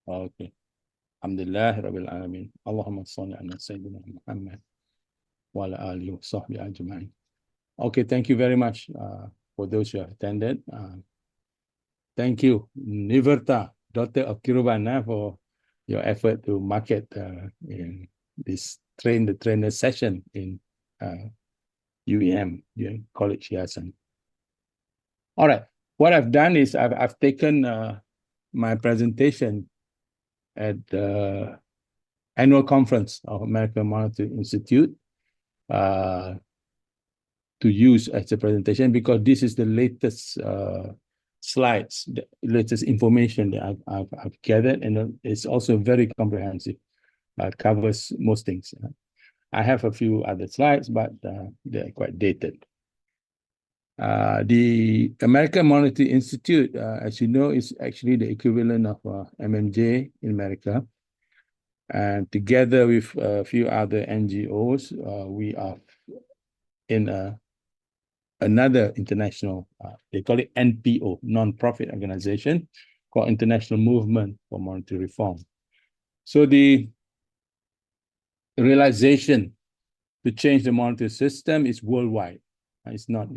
Okay. Alhamdulillah Rabbil Alamin. Allahumma salli ala Sayyidina Muhammad wa ala alihi wa sahbihi ajma'in. Okay, thank you very much for those who have attended. Thank you, Niverta, daughter of Kiruban, for your effort to market in this the trainer session in UEM, College Yasan. All right, what I've done is I've taken my presentation at the annual conference of American Monetary Institute to use as a presentation, because this is the latest slides, the latest information that I've gathered, and it's also very comprehensive. Covers most things. I have a few other slides, but they're quite dated. The American Monetary Institute, as you know, is actually the equivalent of MMJ in America. And together with a few other NGOs, we are in another international, they call it NPO, non-profit organization, called International Movement for Monetary Reform. So the realization to change the monetary system is worldwide. It's not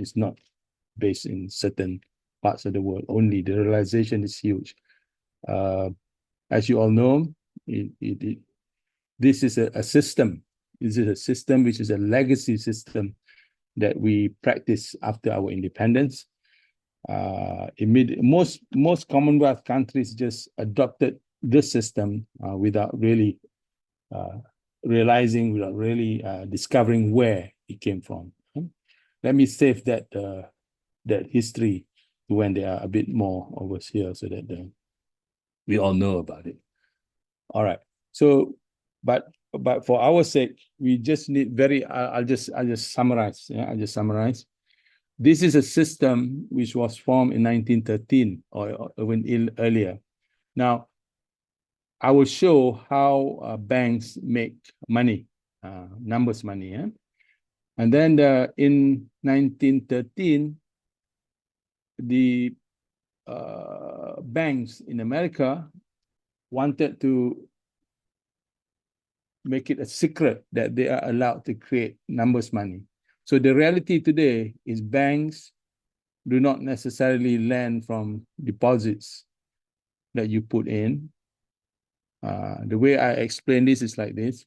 based in certain parts of the world only. The realization is huge. As you all know, this is a system. This is a system which is a legacy system that we practice after our independence. Most Commonwealth countries just adopted this system without really realizing, without really discovering where it came from. Let me save that history when they are a bit more over here, so that we all know about it. All right. So, but for our sake, we just need I'll just summarize. Yeah, I'll just summarize. This is a system which was formed in 1913 or even earlier. Now, I will show how banks make money, numbers money. Yeah? And then in 1913, the banks in America wanted to make it a secret that they are allowed to create numbers money. So the reality today is banks do not necessarily lend from deposits that you put in. The way I explain this is like this.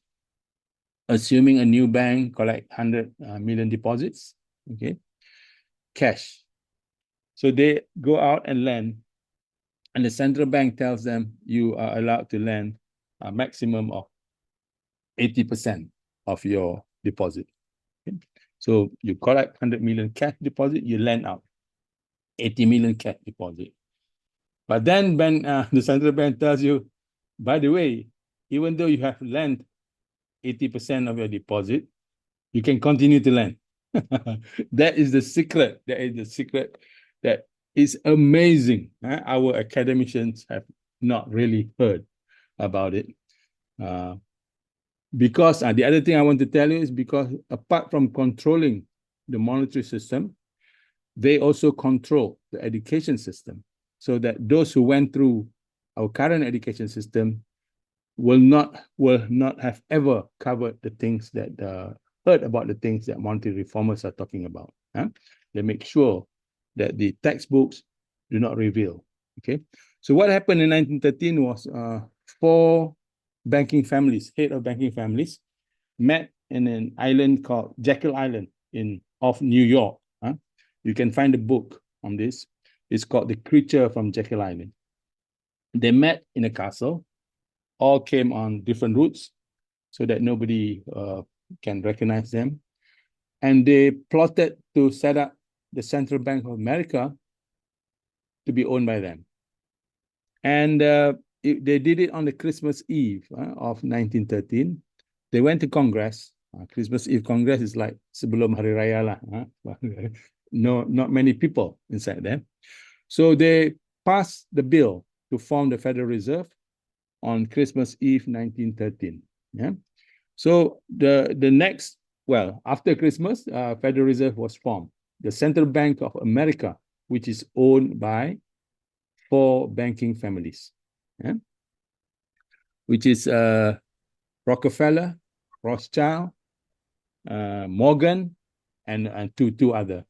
Assuming a new bank collect 100 million deposits, okay, cash. So they go out and lend, and the central bank tells them you are allowed to lend a maximum of 80% of your deposit. Okay? So you collect 100 million cash deposit, you lend out 80 million cash deposit. But then the central bank tells you, by the way, even though you have lent 80% of your deposit, you can continue to lend. That is the secret. That is the secret that is amazing. Our academicians have not really heard about it. Because the other thing I want to tell you is because apart from controlling the monetary system, they also control the education system, so that those who went through our current education system will not have ever covered the things that heard about the things that monetary reformers are talking about. They make sure that the textbooks do not reveal. Okay, so what happened in 1913 was four banking families, head of banking families, met in an island called Jekyll Island off New York. You can find a book on this. It's called The Creature from Jekyll Island. They met in a castle, all came on different routes so that nobody can recognize them. And they plotted to set up the Central Bank of America to be owned by them. And they did it on the Christmas Eve of 1913. They went to Congress. Christmas Eve Congress is like sebelum Hari Raya lah. No, not many people inside there. So they passed the bill to form the Federal Reserve on Christmas Eve 1913. Yeah. So the next, well, after Christmas, Federal Reserve was formed. The Central Bank of America, which is owned by four banking families. Yeah? which is Rockefeller, Rothschild, Morgan, and two other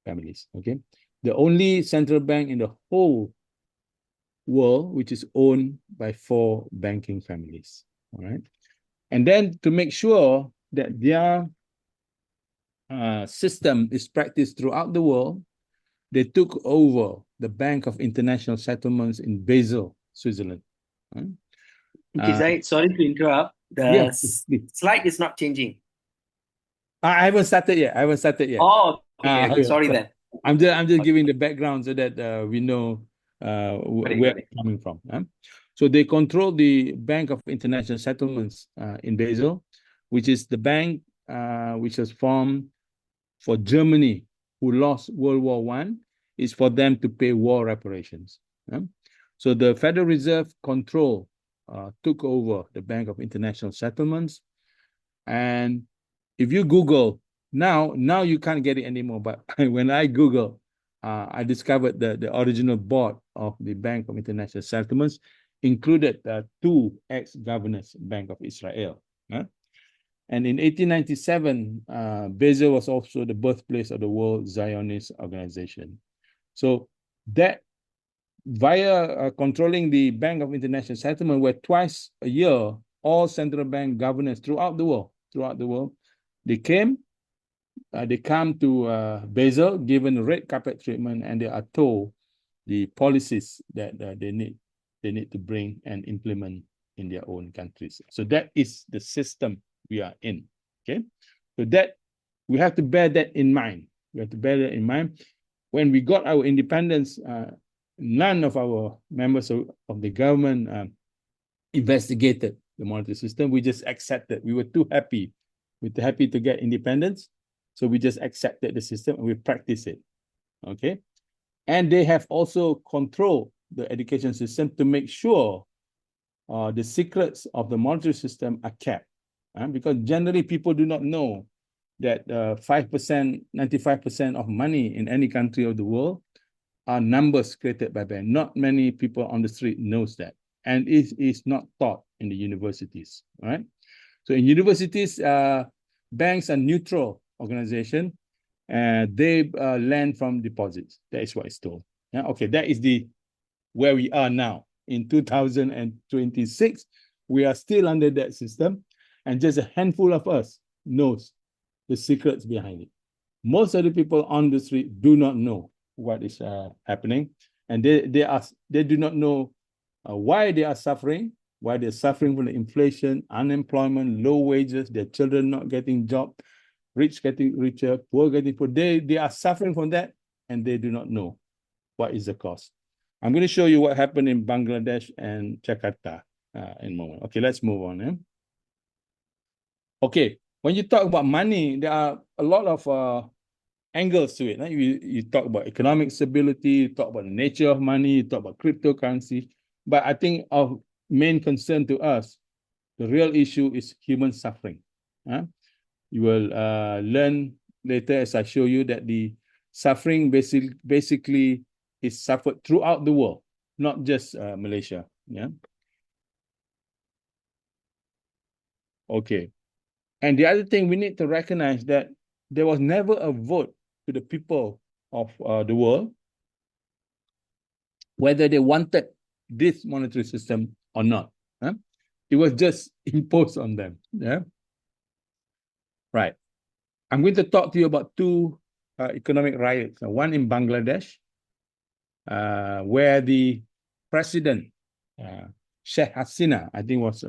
families. Okay, the only central bank in the whole world which is owned by 4 banking families. All right, and then to make sure that their system is practiced throughout the world, they took over the Bank of International Settlements in Basel, Switzerland. Right? Okay, Zaid, sorry to interrupt. Yeah, The slide is not changing. I haven't started yet. Oh, okay. Sorry then. I'm just giving the background so that we know where it's coming from. So they control the Bank of International Settlements in Basel, which is the bank which was formed for Germany, who lost World War I, is for them to pay war reparations. So the Federal Reserve control took over the Bank of International Settlements. And if you Google, now you can't get it anymore, but when I Google, I discovered the original board of the Bank of International Settlements included 2 ex-governors, Bank of Israel. And in 1897, Basel was also the birthplace of the World Zionist Organization. So that via controlling the Bank of International Settlement, where twice a year, all central bank governors throughout the world, they come to Basel, given red carpet treatment, and they are told the policies that they need to bring and implement in their own countries. So that is the system we are in. Okay, so that we have to bear that in mind. When we got our independence, none of our members of the government investigated the monetary system. We just accepted. We were too happy. We were happy to get independence, so we just accepted the system and we practice it. Okay, and they have also controlled the education system to make sure the secrets of the monetary system are kept, because generally people do not know that 5%, 95% of money in any country of the world are numbers created by banks. Not many people on the street knows that, and it is not taught in the universities. Right? So in universities, banks are neutral organization, and they lend from deposits. That is what it's told. Yeah? Okay, that is where we are now. In 2026, we are still under that system, and just a handful of us knows the secrets behind it. Most of the people on the street do not know what is happening, and they do not know why they are suffering, why they're suffering from the inflation, unemployment, low wages, their children not getting job, rich getting richer, poor getting poor. They are suffering from that, and they do not know what is the cause. I'm going to show you what happened in Bangladesh and Jakarta in a moment. Okay, let's move on. Okay, when you talk about money, there are a lot of angles to it. You talk about economic stability, you talk about the nature of money, you talk about cryptocurrency. But I think of main concern to us, the real issue is human suffering. You will learn later as I show you that the suffering basically is suffered throughout the world, not just Malaysia. Yeah. Okay. And the other thing we need to recognize that there was never a vote to the people of the world whether they wanted this monetary system or not. It was just imposed on them. Yeah. Right. I'm going to talk to you about 2 economic riots. One in Bangladesh, where the president, Sheikh Hasina, I think was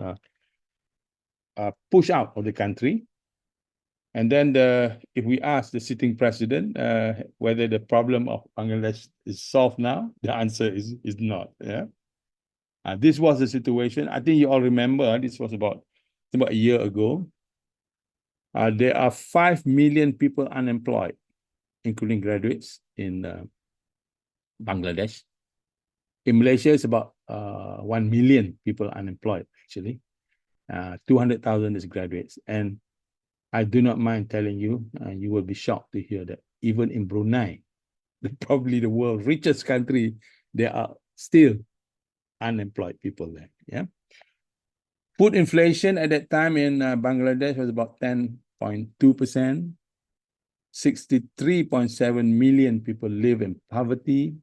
pushed out of the country. And then if we ask the sitting president whether the problem of Bangladesh is solved now, the answer is not. Yeah. This was the situation. I think you all remember, this was about a year ago. There are 5 million people unemployed, including graduates in Bangladesh. In Malaysia, it's about 1 million people unemployed, actually. 200,000 is graduates. And I do not mind telling you, you will be shocked to hear that even in Brunei, probably the world's richest country, there are still unemployed people there. Yeah. Food inflation at that time in Bangladesh was about 10.2%. 63.7 million people live in poverty.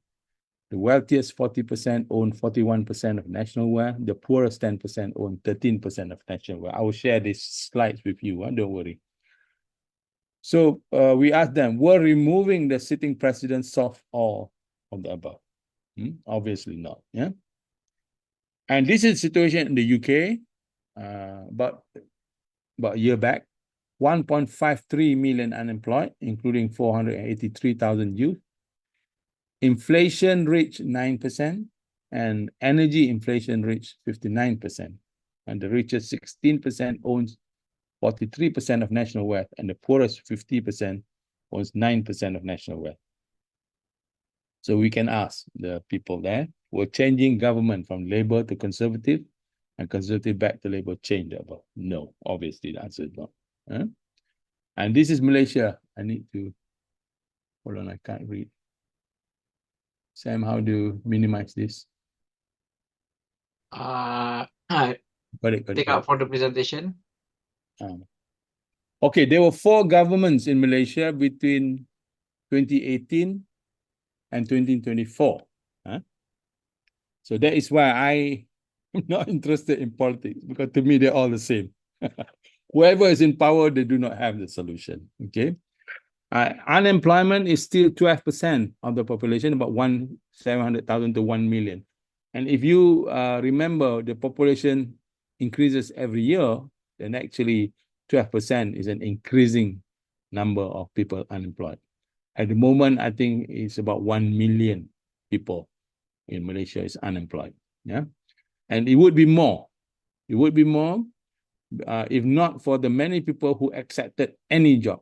The wealthiest 40% own 41% of national wealth. The poorest 10% own 13% of national wealth. I will share these slides with you, don't worry. So we asked them, were removing the sitting president solve all of the above? Obviously not, yeah? And this is the situation in the UK, about a year back. 1.53 million unemployed, including 483,000 youth. Inflation reached 9%, and energy inflation reached 59%. And the richest 16% owns 43% of national wealth, and the poorest 50% owns 9% of national wealth. So we can ask the people there, we're changing government from Labour to Conservative, and Conservative back to Labour, change the above. No, obviously the answer is no. And this is Malaysia. I need to, hold on, I can't read. Sam, how do minimize this? Got it. Take out for the presentation. Okay, there were 4 governments in Malaysia between 2018 and 2024. So that is why I'm not interested in politics, because to me, they're all the same. Whoever is in power, they do not have the solution, okay? Unemployment is still 12% of the population, about 700,000 to 1 million. And if you remember, the population increases every year, then actually 12% is an increasing number of people unemployed. At the moment, I think it's about 1 million people in Malaysia is unemployed. Yeah, and it would be more. It would be more if not for the many people who accepted any job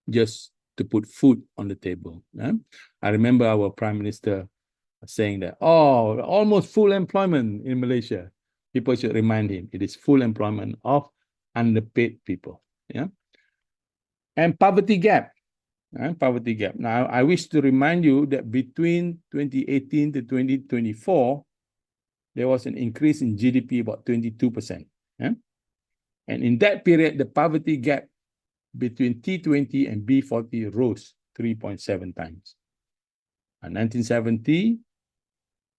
just to put food on the table. Yeah? I remember our Prime Minister saying that, oh, almost full employment in Malaysia. People should remind him it is full employment of underpaid people. Yeah, and poverty gap. Poverty gap. Now, I wish to remind you that between 2018 to 2024, there was an increase in GDP about 22%. Yeah? And in that period, the poverty gap between T20 and B40 rose 3.7 times. In 1970,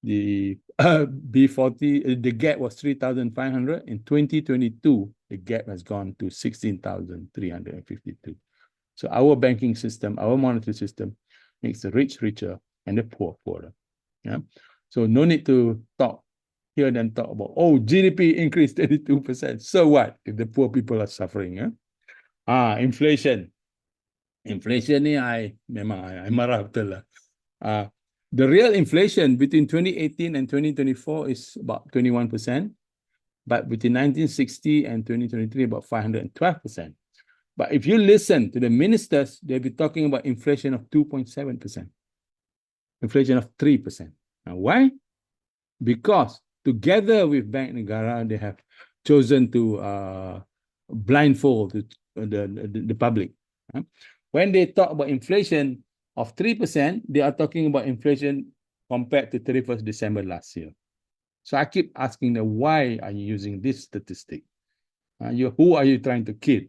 the B40, the gap was 3,500. In 2022, the gap has gone to 16,352. So our banking system, our monetary system makes the rich richer and the poor poorer. Yeah. So no need to hear them talk about, oh, GDP increased 32%. So what if the poor people are suffering? Yeah? Inflation. Inflation ni memang I marah betul lah. The real inflation between 2018 and 2024 is about 21%. But between 1960 and 2023, about 512%. But if you listen to the ministers, they'll be talking about inflation of 2.7%, inflation of 3%. Now, why? Because together with Bank Negara, they have chosen to blindfold the public. When they talk about inflation of 3%, they are talking about inflation compared to 31st December last year. So I keep asking them, why are you using this statistic? Who are you trying to kid?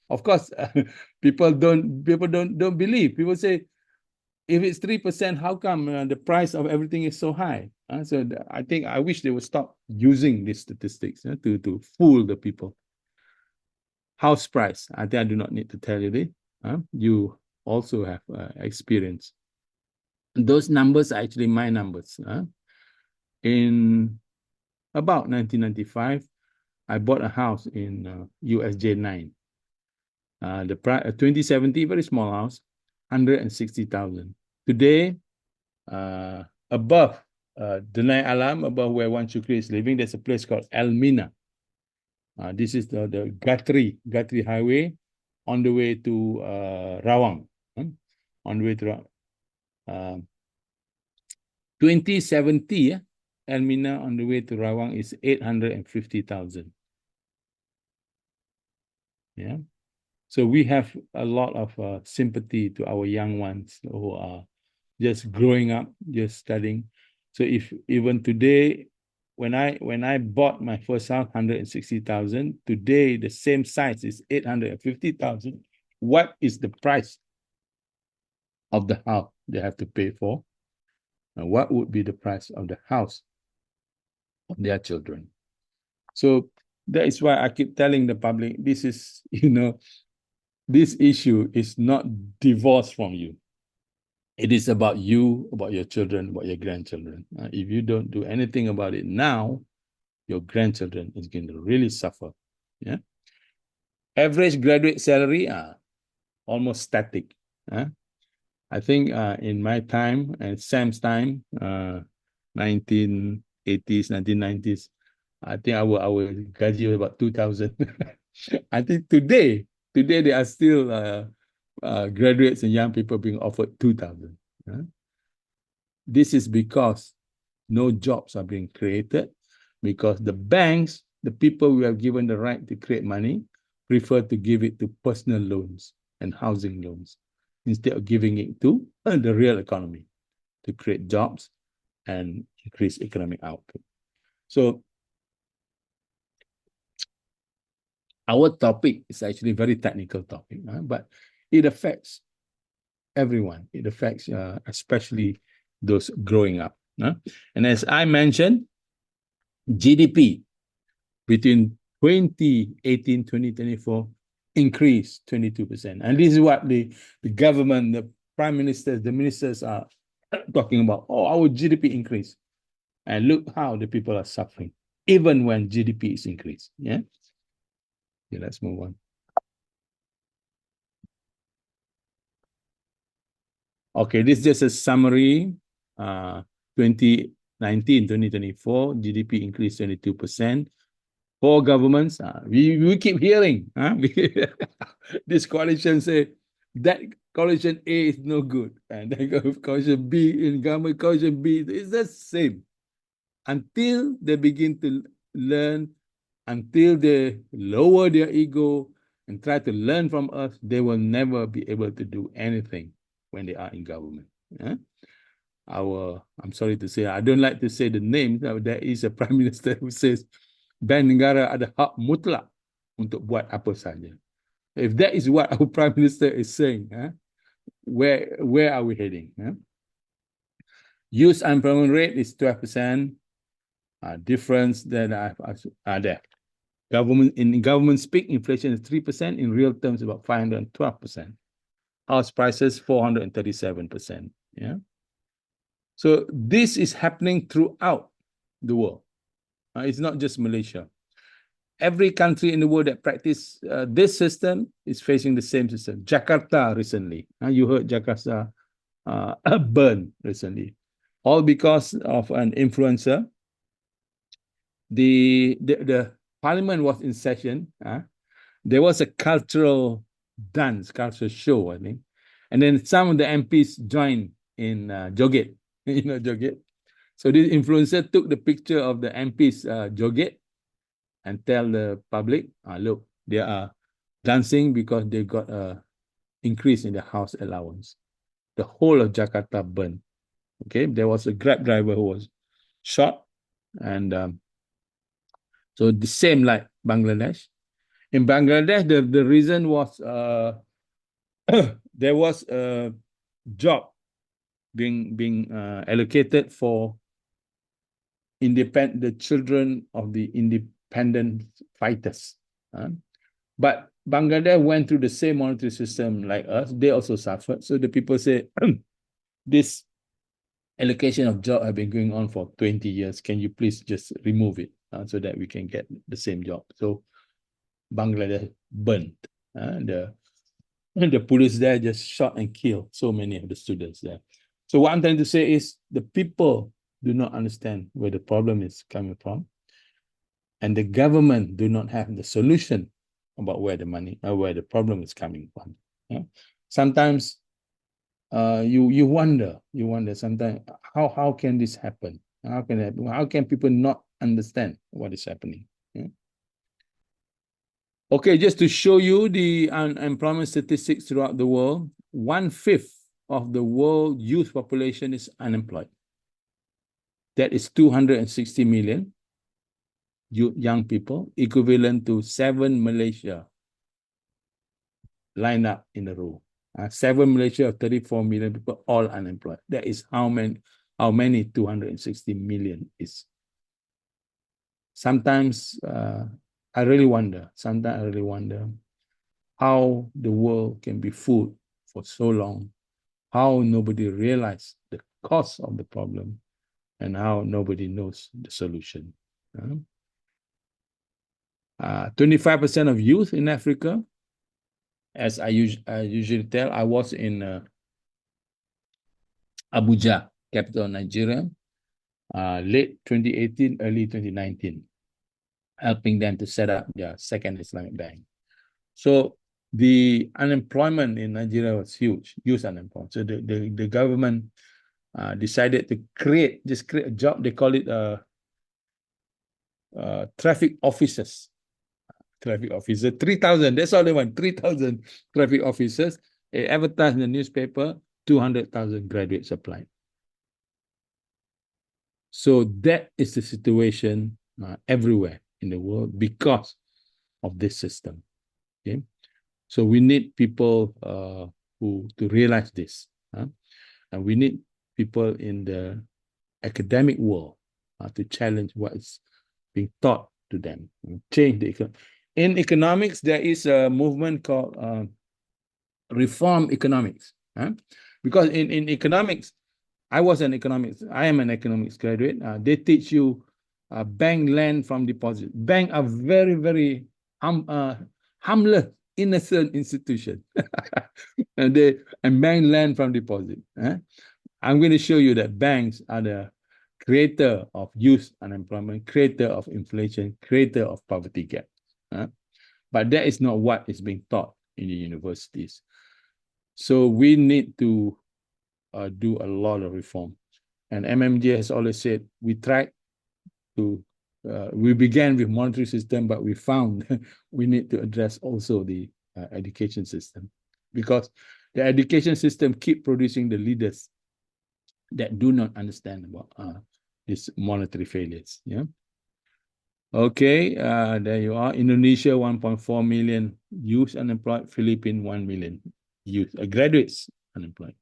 Of course, people don't believe. People say, if it's 3%, how come the price of everything is so high? So I wish they would stop using these statistics to fool the people. House price, I think I do not need to tell you this. You also have experience. Those numbers are actually my numbers. In about 1995, I bought a house in USJ 9. The price 2070, very small house, 160,000. Today, above Denai Alam, above where Wan Shukri is living, there's a place called Elmina. This is the Gatri Highway on the way to Rawang. On the way to Rawang. 2070, Elmina on the way to Rawang is 850,000. Yeah. So we have a lot of sympathy to our young ones who are just growing up, just studying. So if even today, when I bought my first house, 160,000. Today, the same size is 850,000. What is the price of the house they have to pay for? And what would be the price of the house of their children? So that is why I keep telling the public, this is, this issue is not divorced from you. It is about you, about your children, about your grandchildren. If you don't do anything about it now, your grandchildren is going to really suffer. Yeah. Average graduate salary, almost static. I think in my time and Sam's time, 1980s, 1990s, I think our gaji was about 2,000. I think today there are still graduates and young people being offered 2,000. This is because no jobs are being created, because the banks, the people who have given the right to create money, prefer to give it to personal loans and housing loans instead of giving it to the real economy to create jobs and increase economic output. So our topic is actually a very technical topic, but it affects everyone. It affects especially those growing up. And as I mentioned, GDP between 2018 2024 increased 22%. And this is what the government, the prime ministers, the ministers are talking about. Oh, our GDP increased. And look how the people are suffering, even when GDP is increased. Yeah. Okay, let's move on. Okay, this is just a summary. 2019, 2024, GDP increased 22%. Four governments, we keep hearing, this coalition say that coalition A is no good, and then coalition B, in government coalition B is the same. Until they begin to learn, until they lower their ego and try to learn from us, they will never be able to do anything when they are in government. I'm sorry to say, I don't like to say the name. There is a prime minister who says, Bank Negara ada hak mutlak untuk buat apa saja. If that is what our prime minister is saying, where are we heading? Youth unemployment rate is 12%. Difference that are there. In government speak, inflation is 3%. In real terms, about 512%. House prices 437%. Yeah. So this is happening throughout the world. It's not just Malaysia. Every country in the world that practice this system is facing the same system. Jakarta recently, you heard Jakarta burn recently, all because of an influencer. The parliament was in session. There was a cultural show, I think, and then some of the MPs joined in joget. You know joget. So this influencer took the picture of the MPs joget and tell the public, look, they are dancing because they got a increase in the house allowance. The whole of Jakarta burned. Okay, there was a Grab driver who was shot, and so the same like Bangladesh. In Bangladesh, the reason was there was a job being allocated for the children of the independent fighters. But Bangladesh went through the same monetary system like us. They also suffered. So the people say, this allocation of job have been going on for 20 years. Can you please just remove it so that we can get the same job? So Bangladesh burnt. The police there just shot and killed so many of the students there. So what I'm trying to say is the people do not understand where the problem is coming from. And the government do not have the solution about where the money or where the problem is coming from. Sometimes you wonder sometimes how can this happen? How can people not understand what is happening? Okay, just to show you the unemployment statistics throughout the world, 1/5 of the world youth population is unemployed. That is 260 million. young people, equivalent to 7 Malaysia line up in a row. 7 Malaysia of 34 million people, all unemployed. That is how many 260 million is. Sometimes I really wonder how the world can be fooled for so long, how nobody realized the cause of the problem, and how nobody knows the solution. 25% of youth in Africa, as I usually tell, I was in Abuja, capital of Nigeria, late 2018, early 2019, helping them to set up their second Islamic bank. So the unemployment in Nigeria was huge, youth unemployment. So the government decided to create a job. They call it traffic officers. 3,000. That's all they want. 3,000 traffic officers. They advertised in the newspaper. 200,000 graduates applied. So that is the situation everywhere in the world because of this system. Okay, so we need people to realize this, and we need people in the academic world to challenge what is being taught to them, change the economy. In economics, there is a movement called reform economics, because in economics, I am an economics graduate. They teach you bank lend from deposit. Banks are very, very harmless, innocent institution. and bank lend from deposit. I'm going to show you that banks are the creator of youth unemployment, creator of inflation, creator of poverty gap. But that is not what is being taught in the universities. So we need to do a lot of reform. And MMJ has always said, we began with monetary system, but we found we need to address also the education system, because the education system keep producing the leaders that do not understand about these monetary failures. Yeah. Okay, there you are. Indonesia, 1.4 million youth unemployed. Philippines, 1 million youth graduates unemployed.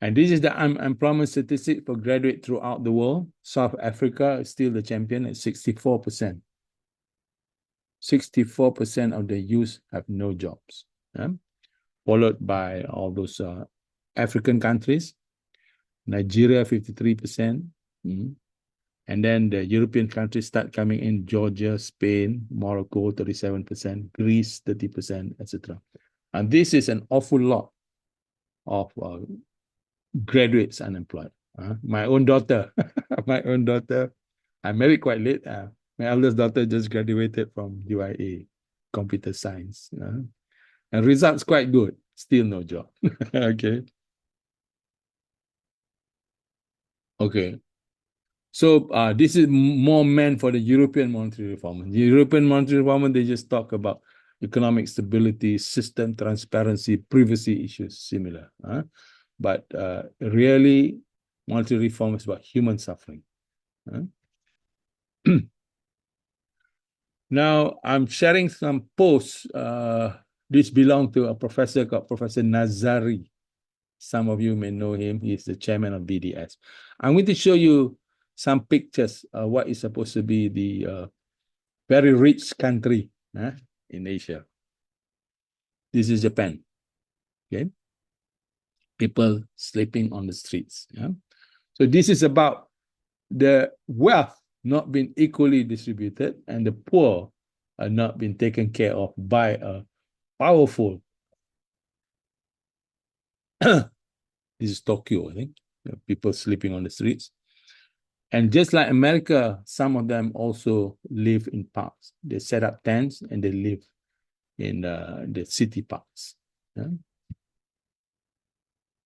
And this is the unemployment statistic for graduate throughout the world. South Africa is still the champion at 64%. 64% of the youth have no jobs, followed by all those African countries. Nigeria, 53%. And then the European countries start coming in: Georgia, Spain, Morocco, 37%, Greece, 30%, etc. And this is an awful lot of graduates unemployed. My own daughter, I married quite late. My eldest daughter just graduated from UIA, computer science. And results quite good, still no job. Okay. Okay. So this is more meant for the European monetary reform. The European monetary reform, they just talk about economic stability, system transparency, privacy issues, similar. But really, monetary reform is about human suffering. Now, I'm sharing some posts. This belongs to a professor called Professor Nazari. Some of you may know him. He's the chairman of BDS. I'm going to show you some pictures of what is supposed to be the very rich country in Asia. This is Japan. Okay, people sleeping on the streets. So this is about the wealth not being equally distributed and the poor are not being taken care of by a powerful. This is Tokyo, I think. People sleeping on the streets. And just like America, some of them also live in parks. They set up tents and they live in the city parks.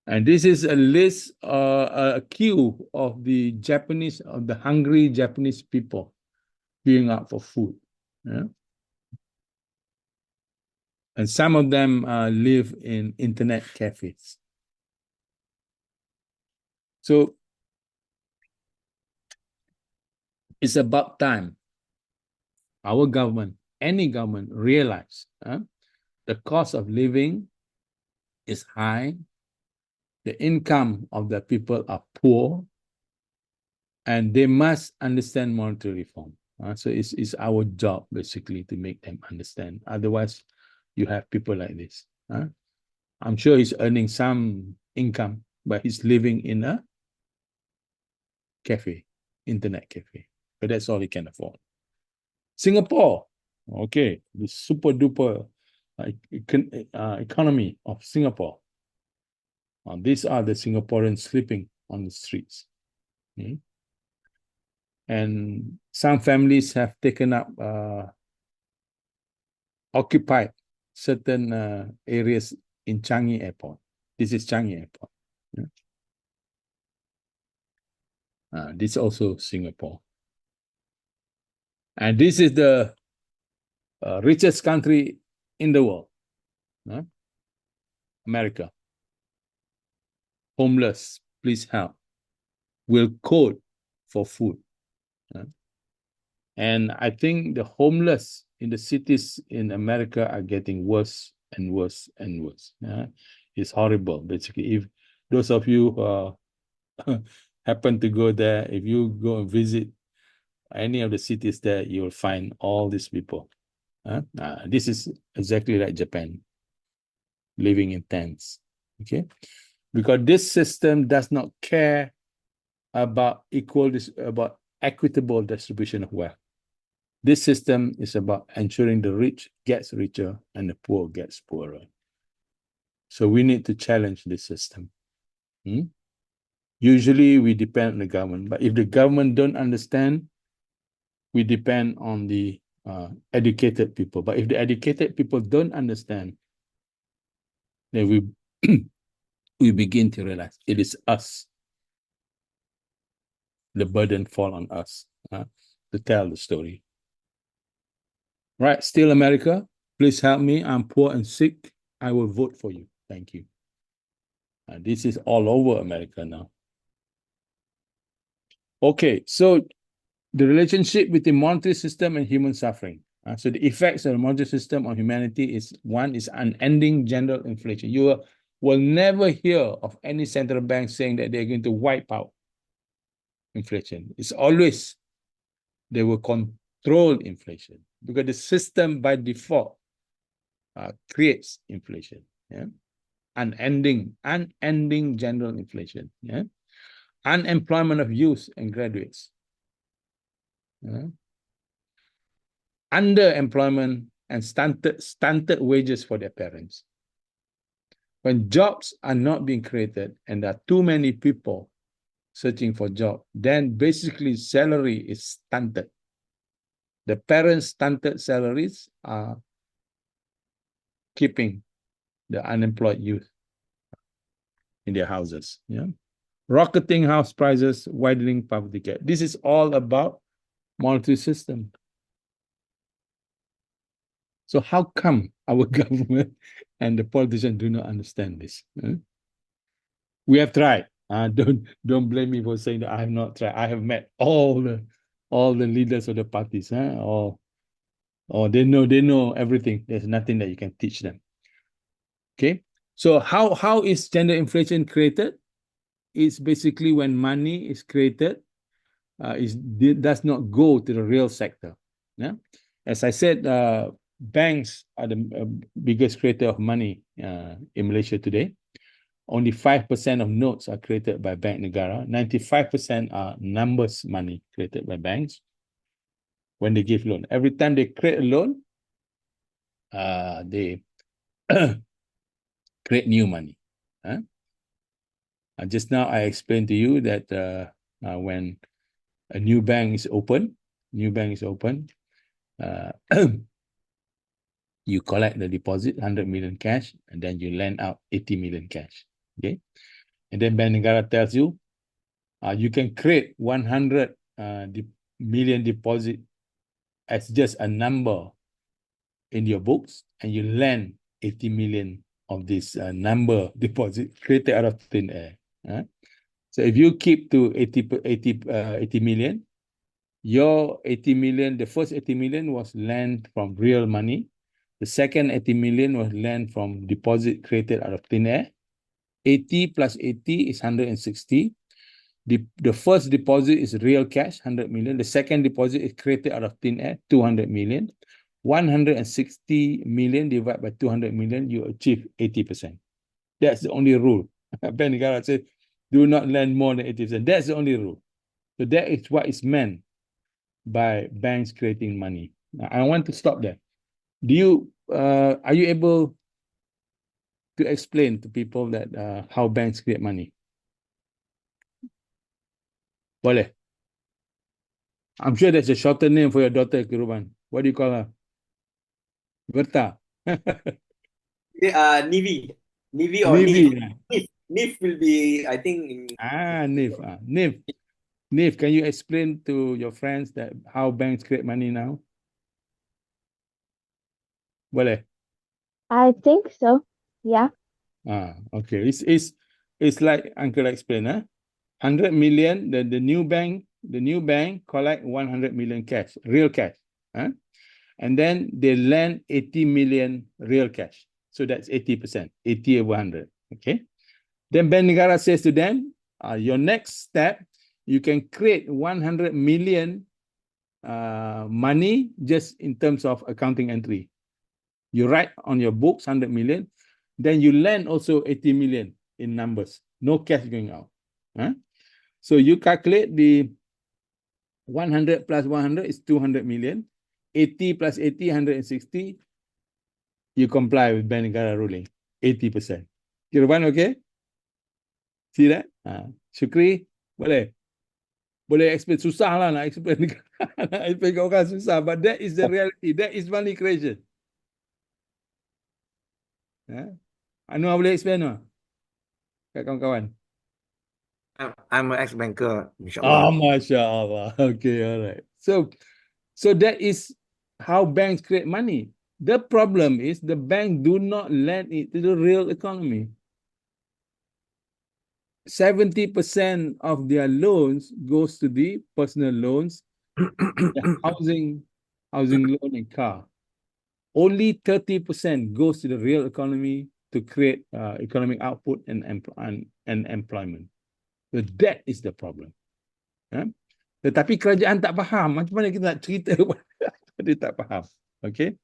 And this is a list, a queue of the hungry Japanese people queuing up for food. And some of them live in internet cafes. So it's about time our government, any government realize the cost of living is high, the income of the people are poor, and they must understand monetary reform. So it's our job basically to make them understand. Otherwise, you have people like this. I'm sure he's earning some income, but he's living in a cafe, internet cafe. But that's all he can afford. Singapore, okay, the super duper economy of Singapore. These are the Singaporeans sleeping on the streets. Okay? And some families have taken up, occupied certain areas in Changi Airport. This is Changi Airport. Yeah. This is also Singapore. And this is the richest country in the world, America. Homeless, please help. Will code for food. And I think the homeless in the cities in America are getting worse and worse and worse. It's horrible, basically. If those of you happen to go there, if you go and visit any of the cities there, you'll find all these people. This is exactly like Japan, living in tents. Okay, because this system does not care about about equitable distribution of wealth. This system is about ensuring the rich gets richer and the poor gets poorer. So we need to challenge this system. Usually we depend on the government, but if the government don't understand, we depend on the educated people. But if the educated people don't understand, then we begin to realize it is us. The burden fall on us to tell the story. Right, still America, please help me. I'm poor and sick. I will vote for you. Thank you. This is all over America now. Okay, so the relationship between monetary system and human suffering. So the effects of the monetary system on humanity is, one is unending general inflation. You will never hear of any central bank saying that they're going to wipe out inflation. It's always they will control inflation because the system by default creates inflation. Unending general inflation. Unemployment of youth and graduates. Underemployment and stunted wages for their parents. When jobs are not being created and there are too many people searching for jobs, then basically salary is stunted. The parents' stunted salaries are keeping the unemployed youth in their houses. Rocketing house prices, widening poverty gap. This is all about monetary system. So how come our government and the politicians do not understand this? We have tried. Don't blame me for saying that I have not tried. I have met all the leaders of the parties. Or they know everything. There's nothing that you can teach them. Okay. So how is gender inflation created? It's basically when money is created, it does not go to the real sector. As I said, banks are the biggest creator of money in Malaysia today. Only 5% of notes are created by Bank Negara. 95% are numbers money created by banks when they give loan. Every time they create a loan, they create new money. Just now I explained to you that when a new bank is open, you collect the deposit, 100 million cash, and then you lend out 80 million cash. Okay, and then Bank Negara tells you, you can create 100 million deposit as just a number in your books, and you lend 80 million of this number deposit created out of thin air. So if you keep to 80 million, Your 80 million, the first 80 million was lent from real money. The second 80 million was lent from deposit created out of thin air. 80 plus 80 is 160. The first deposit is real cash, 100 million. The second deposit is created out of thin air, 200 million. 160 million divided by 200 million, you achieve 80%. That's the only rule. Bank Negara said, do not lend more than 80%. That's the only rule. So that is what is meant by banks creating money. I want to stop there. Are you able to explain to people that how banks create money? Boleh. I'm sure there's a shorter name for your daughter, Kiruban. What do you call her? Berta. Nivi. Nivi or Nivi. Nif. Nif will be, I think. Nif. Nif. Nif, can you explain to your friends that how banks create money now? Boleh. I think so. Yeah. Okay. It's like Uncle explained, 100 million, the new bank collect 100 million cash, real cash. And then they lend 80 million real cash. So that's 80%, 80 over 100. Okay. Then Bank Negara says to them, your next step, you can create 100 million money just in terms of accounting entry. You write on your books 100 million, then you lend also 80 million in numbers, no cash going out. So you calculate the 100 plus 100 is 200 million. 80 plus 80, 160. You comply with Bank Negara ruling, 80%. Kiruban, okay? See that? Syukri, boleh? Boleh explain, susah lah nak explain. Nak explain kat orang susah, but that is the reality. That is money creation. Anu boleh explain tak? Kat kawan-kawan. I'm an ex-banker, insyaAllah. Masya Allah. Okay, all right. So that is how banks create money. The problem is the bank do not lend it to the real economy. 70% of their loans goes to the personal loans, the housing loan and car. Only 30% goes to the real economy to create economic output and employment. So that is the problem. Tetapi kerajaan tak faham. Macam mana kita nak cerita? Dia tak faham. Okay.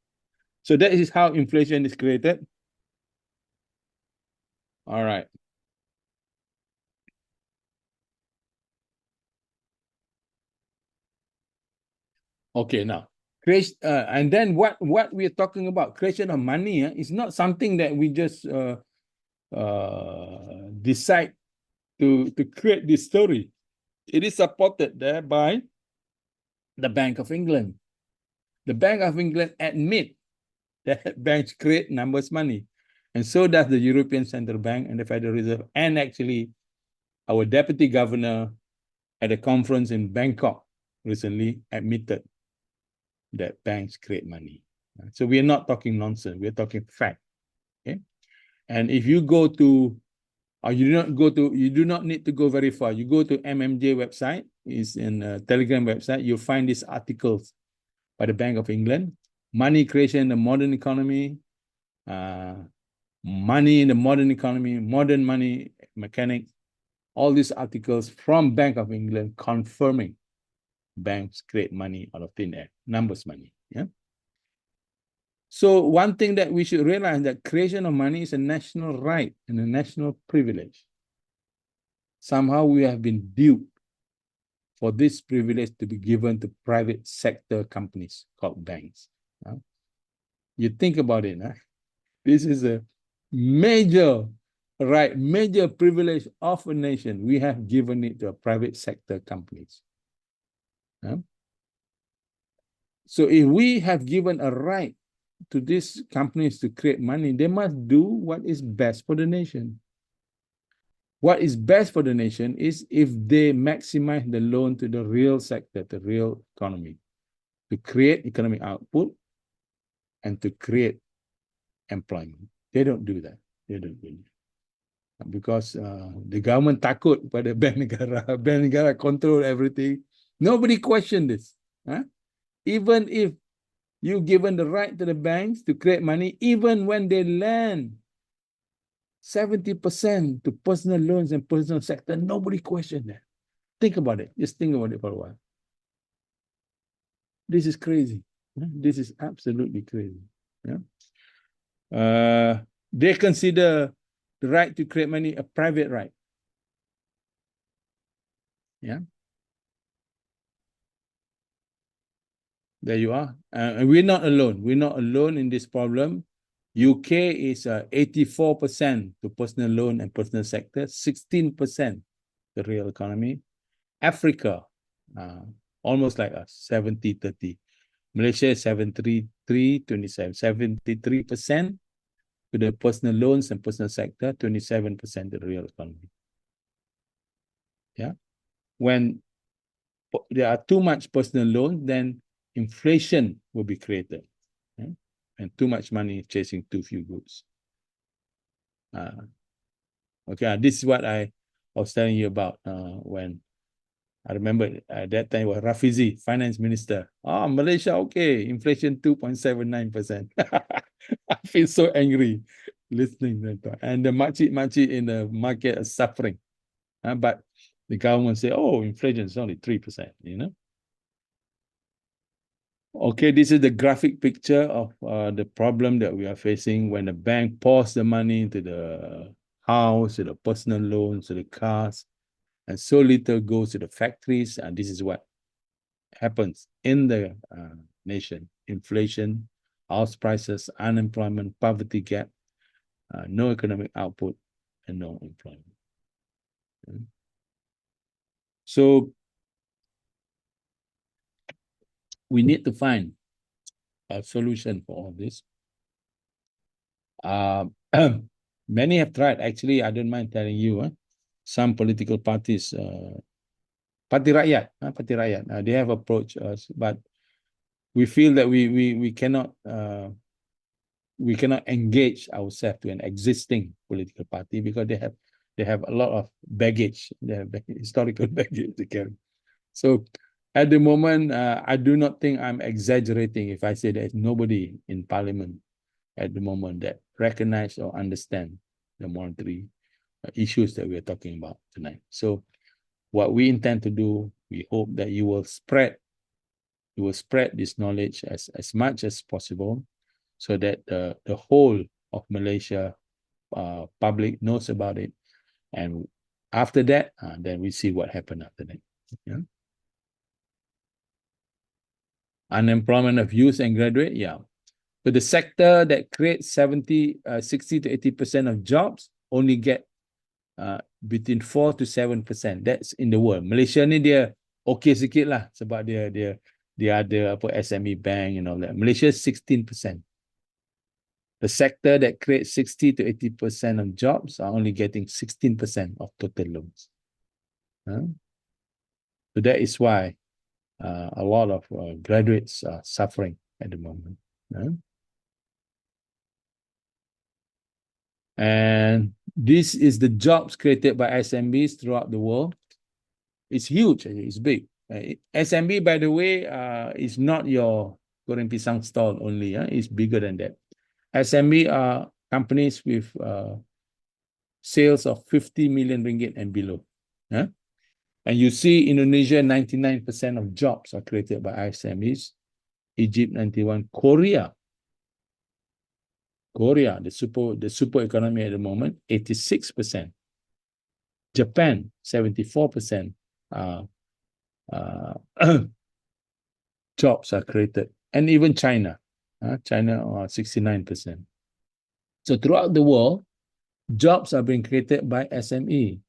So that is how inflation is created. All right. Okay, now, and then what we're talking about, creation of money, is not something that we just decide to create this story. It is supported there by the Bank of England. The Bank of England admit that banks create numbers money. And so does the European Central Bank and the Federal Reserve. And actually, our deputy governor at a conference in Bangkok recently admitted that banks create money. So we are not talking nonsense. We're talking fact. Okay. And if you go to, or you do not need to go very far. You go to MMJ website, is in a Telegram website. You'll find these articles by the Bank of England. Money creation in the modern economy, money in the modern economy, modern money mechanics, all these articles from Bank of England confirming banks create money out of thin air, numbers money. Yeah. So one thing that we should realize that creation of money is a national right and a national privilege. Somehow we have been duped for this privilege to be given to private sector companies called banks. You think about it. This is a major right, major privilege of a nation. We have given it to private sector companies. So if we have given a right to these companies to create money, they must do what is best for the nation. What is best for the nation is if they maximize the loan to the real sector, the real economy, to create economic output and to create employment. They don't do that. They don't do that. Because the government takut pada Bank Negara. Bank Negara control everything. Nobody questioned this. Huh? Even if you given the right to the banks to create money, even when they lend 70% to personal loans and personal sector, nobody questioned that. Think about it. Just think about it for a while. This is crazy. This is absolutely crazy. They consider the right to create money a private right. Yeah. There you are. And we're not alone. We're not alone in this problem. UK is 84% to personal loan and personal sector, 16% the real economy. Africa, almost like us, 70-30. Malaysia is 73-27, 73% to the personal loans and personal sector, 27% to the real economy. Yeah. When there are too much personal loan, then inflation will be created. Yeah? And too much money chasing too few goods. Okay, this is what I was telling you about when I remember at that time was Rafizi, finance minister. Malaysia, okay, inflation 2.79%. I feel so angry listening to that. And the makcik in the market are suffering. But the government say, oh, inflation is only 3%, you know. Okay, this is the graphic picture of the problem that we are facing when the bank pours the money into the house, to the personal loans, to the cars, and so little goes to the factories. And this is what happens in the nation. Inflation, house prices, unemployment, poverty gap, no economic output, and no employment. So we need to find a solution for all this. Many have tried. Actually, I don't mind telling you, some political parties, Parti Rakyat, they have approached us, but we feel that we cannot engage ourselves to an existing political party because they have a lot of baggage, they have historical baggage to carry. So at the moment, I do not think I'm exaggerating if I say there's nobody in parliament at the moment that recognize or understand the monetary issues that we're talking about tonight. So what we intend to do, we hope that you will spread this knowledge as much as possible so that the whole of Malaysia public knows about it. And after that, then we see what happened after that. Yeah. Unemployment of youth and graduate, yeah. But the sector that creates 60 to 80% of jobs only get between 4 to 7%. That's in the world. Malaysia ni dia okay sikit lah sebab dia ada SME bank and all that. Malaysia is 16%. The sector that creates 60 to 80% of jobs are only getting 16% of total loans. So that is why a lot of graduates are suffering at the moment. And this is the jobs created by SMBs throughout the world. It's huge, it's big. SMB, by the way, is not your goreng pisang stall only. It's bigger than that. SMB are companies with sales of 50 million ringgit and below. And you see Indonesia, 99% of jobs are created by SMEs. Egypt, 91%. Korea, the super economy at the moment, 86%. Japan, 74% jobs are created. And even China, 69%. So throughout the world, jobs are being created by SME.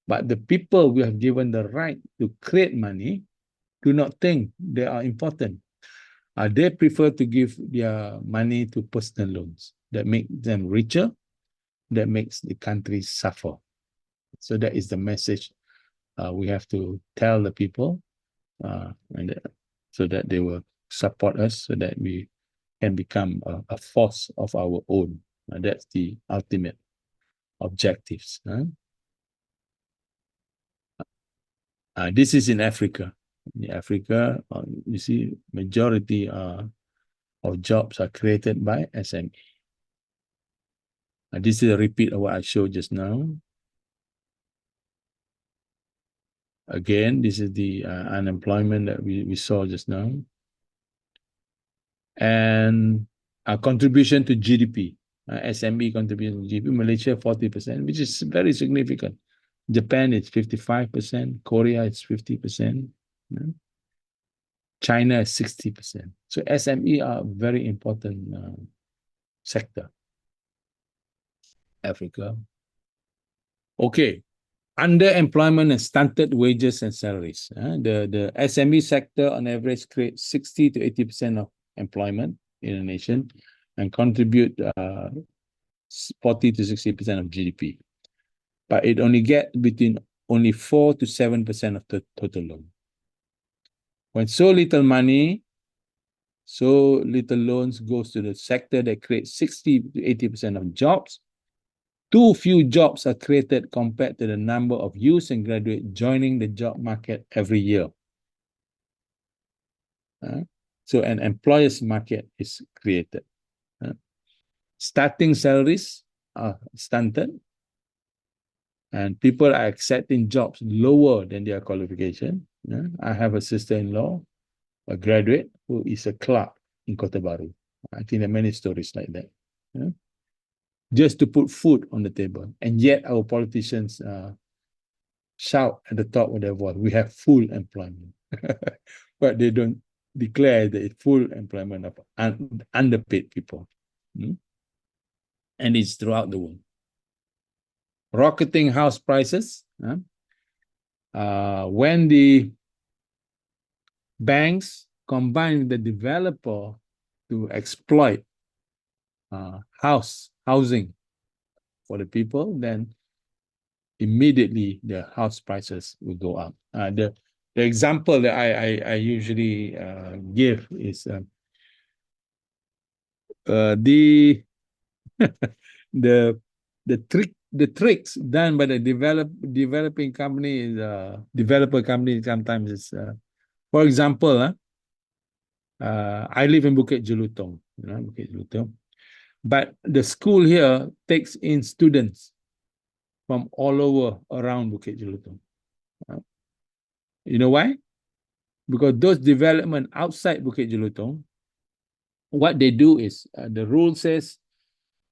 But the people we have given the right to create money do not think they are important. They prefer to give their money to personal loans that make them richer, that makes the country suffer. So that is the message we have to tell the people, so that they will support us, so that we can become a force of our own. That's the ultimate objectives. This is in Africa. In Africa, you see, majority of jobs are created by SME. This is a repeat of what I showed just now. Again, this is the unemployment that we saw just now. And a contribution to GDP, SME contribution to GDP, Malaysia 40%, which is very significant. Japan is 55%, Korea is 50%, China is 60%. So SME are a very important sector. Africa. Okay. Underemployment and stunted wages and salaries. The SME sector on average creates 60 to 80% of employment in a nation and contribute 40 to 60% of GDP. But it only gets between only 4 to 7% of the total loan. When so little money, so little loans goes to the sector that creates 60 to 80% of jobs, too few jobs are created compared to the number of youths and graduates joining the job market every year. So an employer's market is created. Starting salaries are stunted, and people are accepting jobs lower than their qualification. I have a sister-in-law, a graduate, who is a clerk in Kota Baru. I think there are many stories like that. Just to put food on the table. And yet our politicians shout at the top of their voice, we have full employment. But they don't declare the full employment of underpaid people. And it's throughout the world. Rocketing house prices. When the banks combine the developer to exploit housing for the people, then immediately the house prices will go up. The example that I usually give is the tricks done by the developing company, developer company sometimes is, for example, I live in Bukit Jelutong, Bukit Jelutong, but the school here takes in students from all over around Bukit Jelutong. You know why? Because those development outside Bukit Jelutong, what they do is, the rule says,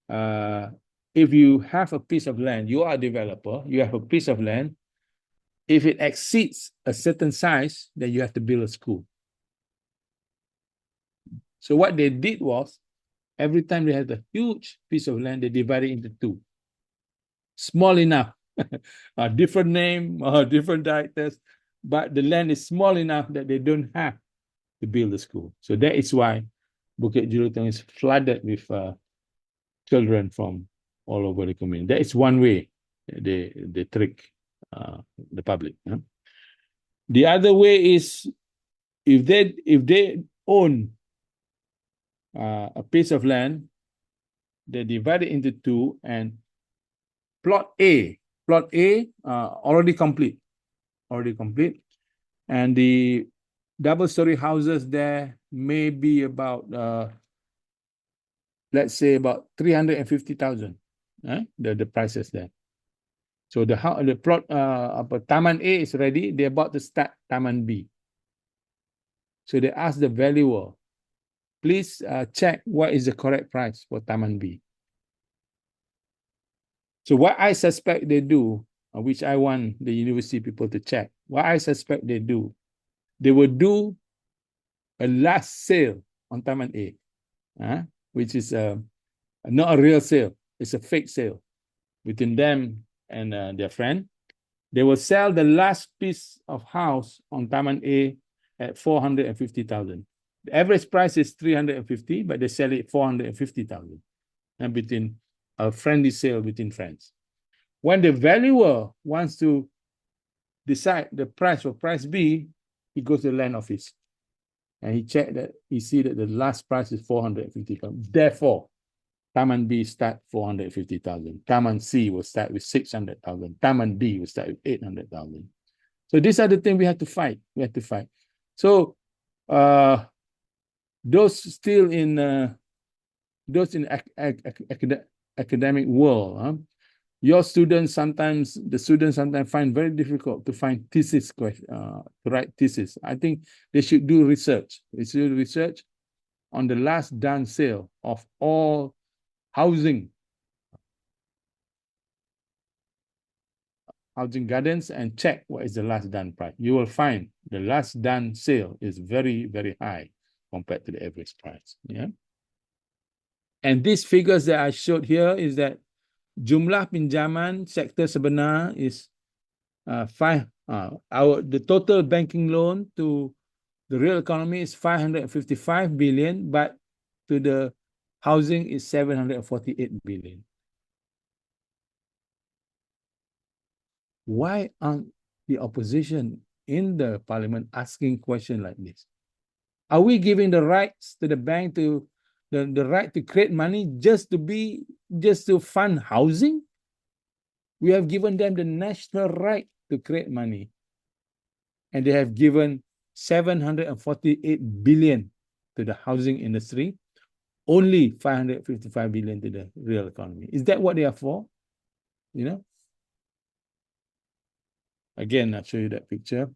if you have a piece of land, you are a developer, you have a piece of land, if it exceeds a certain size, then you have to build a school. So what they did was, every time they had a huge piece of land, they divided it into two. Small enough, a different name, different directors, but the land is small enough that they don't have to build a school. So that is why Bukit Jelutong is flooded with children from all over the community. That is one way they trick the public. The other way is, if they own a piece of land, they divide it into two, and plot A already complete, and the double-story houses there may be about let's say about 350,000. The prices there. So the plot Taman A is ready. They're about to start Taman B. So they ask the valuer, please check what is the correct price for Taman B. So what I suspect they do, which I want the university people to check, what I suspect they do, they will do a last sale on Taman A, which is not a real sale. It's a fake sale between them and their friend. They will sell the last piece of house on Taman A at 450,000. The average price is 350, but they sell it 450,000, and between a friendly sale between friends. When the valuer wants to decide the price for price B, he goes to the land office and he check that, he see that the last price is 450,000. Therefore, Taman B start 450,000. Taman C will start with 600,000. Taman D will start with 800,000. So these are the things we have to fight. We have to fight. So those still in academic world, your students sometimes, the students sometimes find very difficult to find thesis question, to write thesis. I think they should do research. They should do research on the last done sale of all housing gardens and check what is the last done price. You will find the last done sale is very, very high compared to the average price. Yeah. And these figures that I showed here is that jumlah pinjaman sektor sebenar is the total banking loan to the real economy is 555 billion, but to the housing is 748 billion. Why aren't the opposition in the parliament asking questions like this? Are we giving the rights to the bank to the right to create money just to fund housing? We have given them the national right to create money. And they have given 748 billion to the housing industry, only 555 billion to the real economy. Is that what they are for? You know? Again, I'll show you that picture.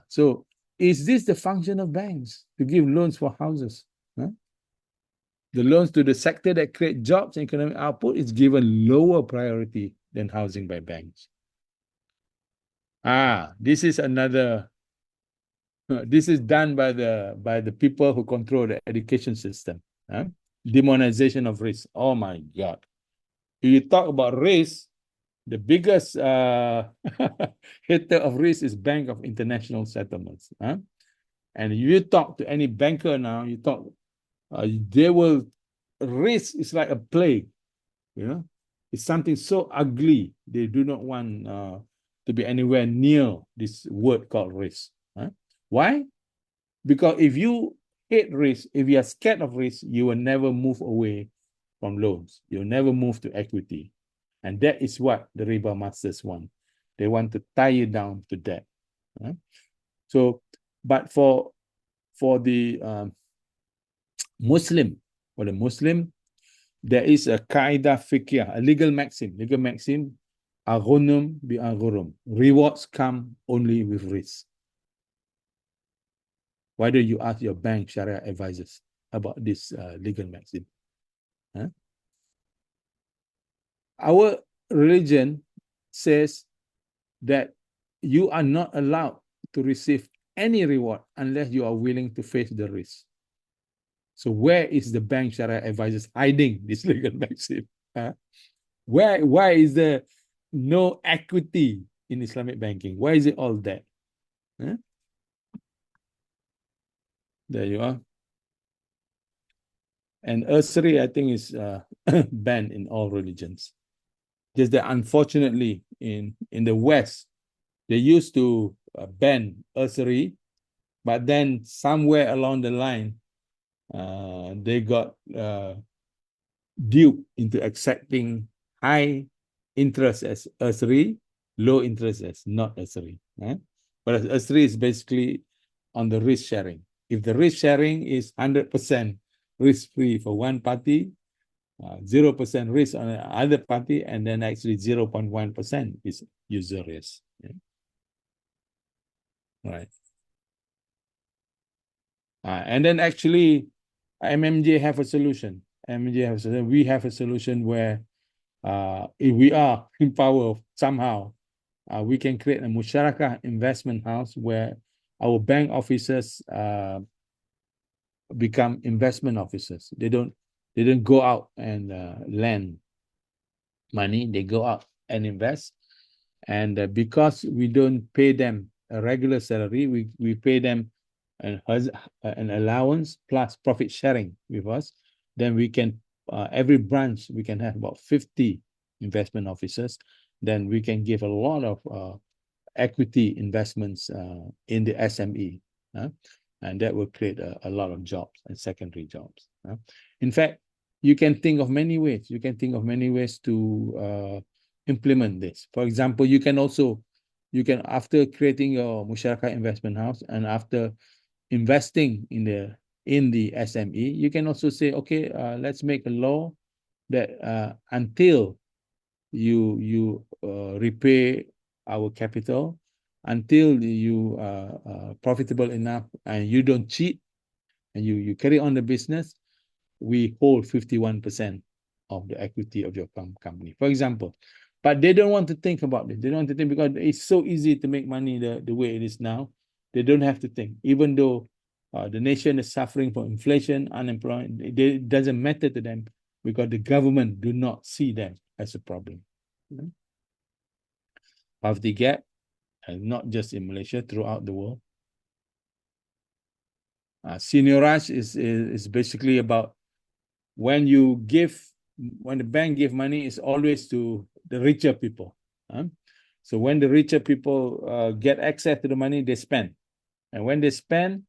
So is this the function of banks, to give loans for houses? Huh? The loans to the sector that create jobs and economic output is given lower priority than housing by banks. This is another. This is done by the people who control the education system. Huh? Demonization of risk. Oh my God! If you talk about risk, the biggest hater of risk is Bank of International Settlements. Huh? And you talk to any banker now, you talk, they will, risk is like a plague, you know, it's something so ugly. They do not want to be anywhere near this word called risk. Huh? Why? Because if you hate risk, if you are scared of risk, you will never move away from loans. You'll never move to equity. And that is what the riba masters want. They want to tie you down to debt. Right? So, but for the Muslim, there is a qaida fiqh, a legal maxim, aghnum bi aghurum. Rewards come only with risk. Why don't you ask your bank Sharia advisors about this legal maxim? Huh? Our religion says that you are not allowed to receive any reward unless you are willing to face the risk. So where is the bank Sharia advisors hiding this legal maxim? Huh? Why is there no equity in Islamic banking? Why is it all that? Huh? There you are. And usury, I think, is banned in all religions. Just that unfortunately, in the West, they used to ban usury, but then somewhere along the line, they got duped into accepting high interest as usury, low interest as not usury. Whereas usury is basically on the risk sharing. If the risk sharing is 100% risk-free for one party, 0% risk on the other party, and then actually 0.1% is usurious. Yeah. Right. And then actually, MMJ have a solution. We have a solution where if we are in power somehow, we can create a musyarakah investment house where our bank officers become investment officers. They don't go out and lend money. They go out and invest. And because we don't pay them a regular salary, we pay them an allowance plus profit sharing with us. Then we can, every branch, we can have about 50 investment officers. Then we can give a lot of equity investments in the SME. And that will create a lot of jobs and secondary jobs. In fact, you can think of many ways. You can think of many ways to implement this. For example, you can also you can, after creating your Musyarakat Investment House and after investing in the SME, you can also say, okay, let's make a law that until you repay our capital, until you are profitable enough and you don't cheat and you carry on the business, we hold 51% of the equity of your company, for example. But they don't want to think about it. They don't want to think because it's so easy to make money the way it is now. They don't have to think. Even though the nation is suffering from inflation, unemployment, it doesn't matter to them because the government do not see them as a problem. Poverty gap, and not just in Malaysia, throughout the world. Seniorage is basically about when the bank give money, it's always to the richer people. So when the richer people get access to the money, they spend. And when they spend,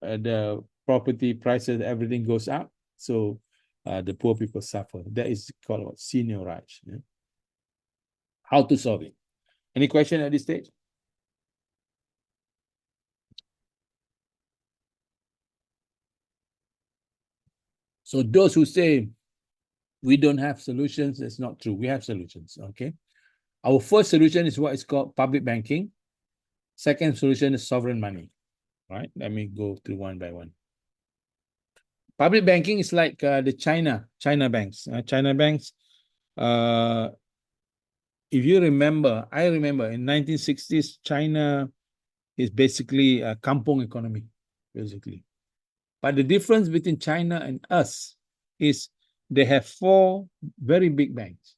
the property prices, everything goes up. So the poor people suffer. That is called seniorage. How to solve it? Any question at this stage? So those who say we don't have solutions, it's not true. We have solutions, okay? Our first solution is what is called public banking. Second solution is sovereign money, right? Let me go through one by one. Public banking is like the China banks. China banks, if you remember, I remember in 1960s, China is basically a kampong economy, basically. But the difference between China and us is they have four very big banks.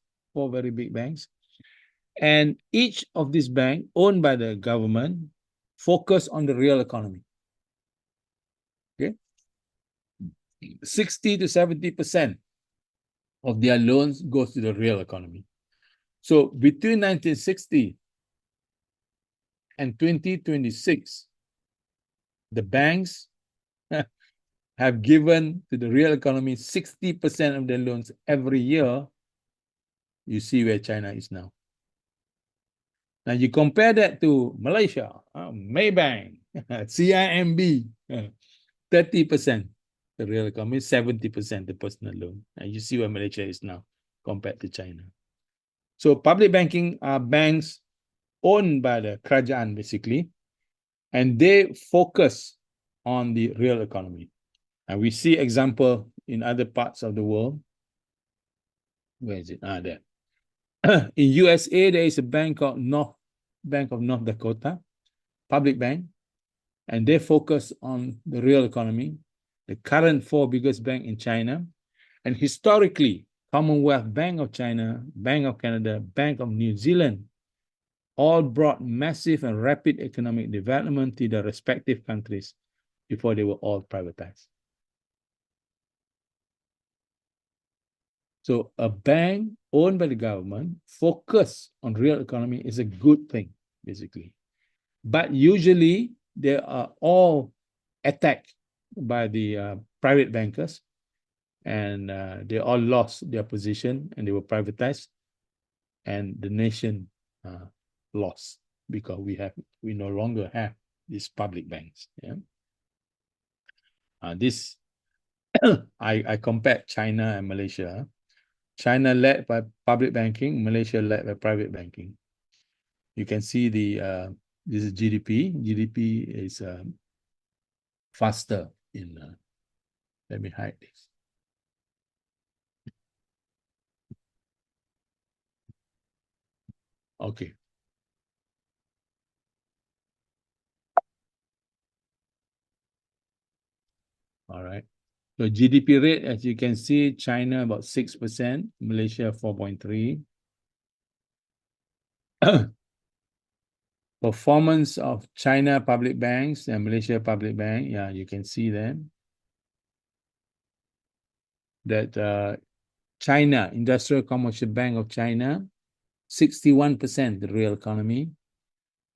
And each of these banks, owned by the government, focus on the real economy. Okay? 60 to 70% of their loans goes to the real economy. So between 1960 and 2026, the banks have given to the real economy 60% of their loans every year. You see where China is now. Now you compare that to Malaysia, Maybank, CIMB, 30%. The real economy, 70% the personal loan. And you see where Malaysia is now compared to China. So public banking are banks owned by the kerajaan, basically, and they focus on the real economy. And we see example in other parts of the world. Where is it? There. In USA, there is a bank called Bank of North Dakota, public bank, and they focus on the real economy, the current four biggest bank in China, and historically, Commonwealth Bank of China, Bank of Canada, Bank of New Zealand, all brought massive and rapid economic development to their respective countries before they were all privatized. So a bank owned by the government focus on real economy is a good thing, basically. But usually they are all attacked by the private bankers, and they all lost their position and they were privatized, and the nation lost because we no longer have these public banks. Yeah. This I compared China and Malaysia. China led by public banking, Malaysia led by private banking. You can see this is GDP. GDP is faster in. Let me hide this. Okay. All right. So GDP rate, as you can see, China about 6%, Malaysia 4.3%. Performance of China public banks and Malaysia public bank, yeah, you can see them. That China, Industrial Commercial Bank of China, 61% the real economy.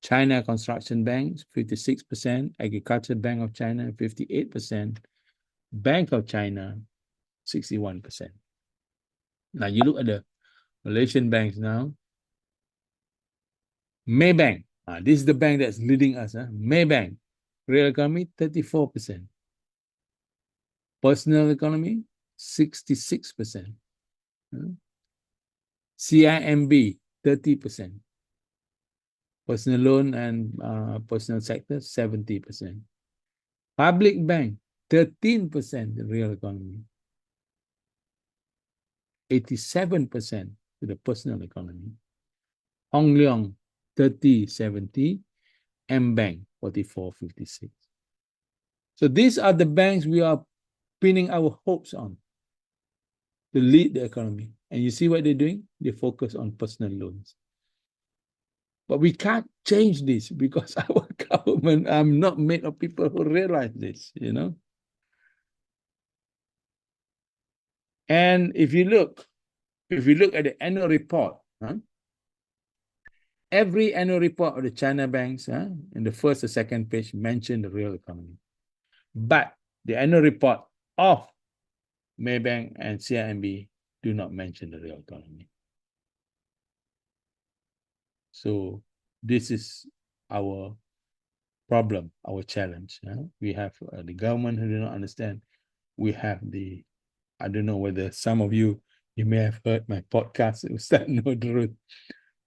China Construction Bank, 56%. Agriculture Bank of China, 58%. Bank of China, 61%. Now you look at the Malaysian banks now. Maybank, This is the bank that's leading us. Maybank, real economy, 34%. Personal economy, 66%. CIMB, 30%. Personal loan and personal sector, 70%. Public bank, 13% the real economy. 87% to the personal economy. Hong Leong, 30-70. M-Bank, 44-56. So these are the banks we are pinning our hopes on to lead the economy. And you see what they're doing? They focus on personal loans. But we can't change this because our government are not made of people who realize this, you know. And if you look at the annual report, every annual report of the China banks in the first or second page mention the real economy. But the annual report of Maybank and CIMB do not mention the real economy. So this is our problem, our challenge. We have the government who do not understand. We have I don't know whether some of you may have heard my podcast. It was that no truth.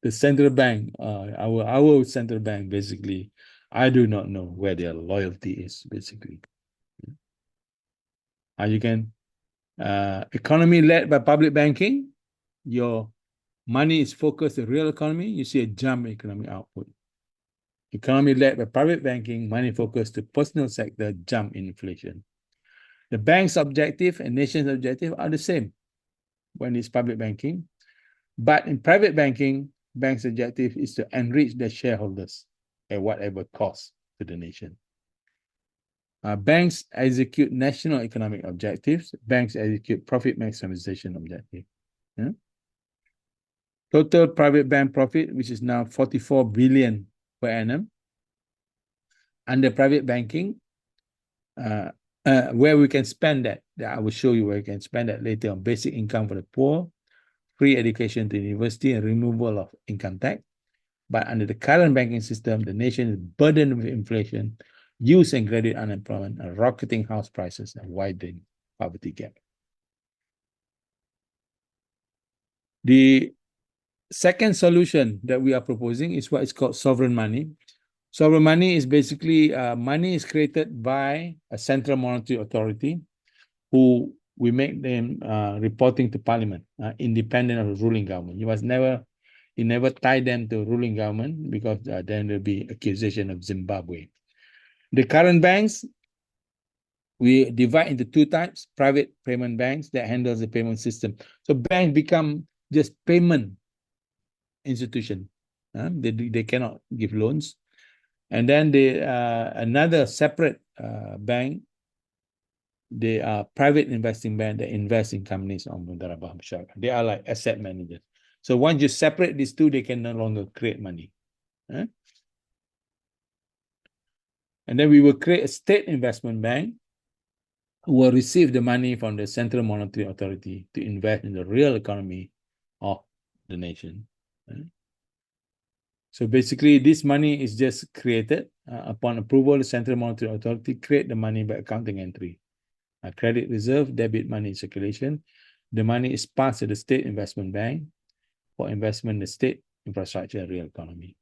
The central bank, our central bank, basically, I do not know where their loyalty is, basically. You can, economy led by public banking, your money is focused on real economy, you see a jump in economic output. Economy led by private banking, money focused to personal sector, jump in inflation. The bank's objective and nation's objective are the same when it's public banking. But in private banking, bank's objective is to enrich their shareholders at whatever cost to the nation. Banks execute national economic objectives. Banks execute profit maximization objective. Total private bank profit, which is now 44 billion per annum. Under private banking, where we can spend that. I will show you where we can spend that later on. Basic income for the poor, free education to university, and removal of income tax. But under the current banking system, the nation is burdened with inflation, youth and graduate unemployment, and rocketing house prices and widening poverty gap. The second solution that we are proposing is what is called sovereign money. Sovereign money is basically money is created by a central monetary authority who we make them reporting to parliament, independent of the ruling government. You never tie them to ruling government because then there'll be accusation of Zimbabwe. The current banks, we divide into two types: private payment banks that handles the payment system. So banks become just payment institution. They cannot give loans. And then another separate bank, they are private investing bank that invest in companies on Mundara Bahasa. They are like asset managers. So once you separate these two, they can no longer create money. And then we will create a state investment bank who will receive the money from the Central Monetary Authority to invest in the real economy of the nation. So basically, this money is just created upon approval. The Central Monetary Authority create the money by accounting entry. Credit reserve, debit money in circulation. The money is passed to the state investment bank for investment in the state infrastructure and real economy.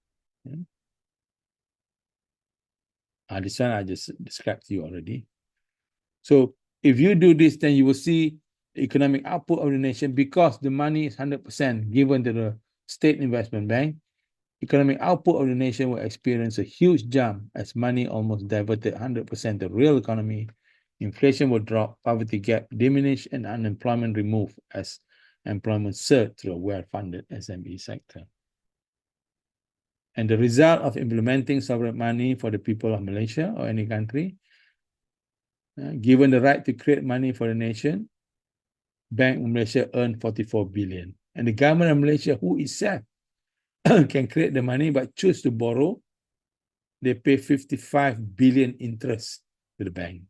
This one I just described to you already. So if you do this, then you will see the economic output of the nation, because the money is 100% given to the state investment bank. Economic output of the nation will experience a huge jump as money almost diverted 100% to real economy. Inflation will drop, poverty gap diminish, and unemployment remove as employment surge through a well-funded SME sector. And the result of implementing sovereign money for the people of Malaysia or any country, given the right to create money for the nation, Bank of Malaysia earned 44 billion. And the government of Malaysia, who itself can create the money but choose to borrow, they pay 55 billion interest to the bank.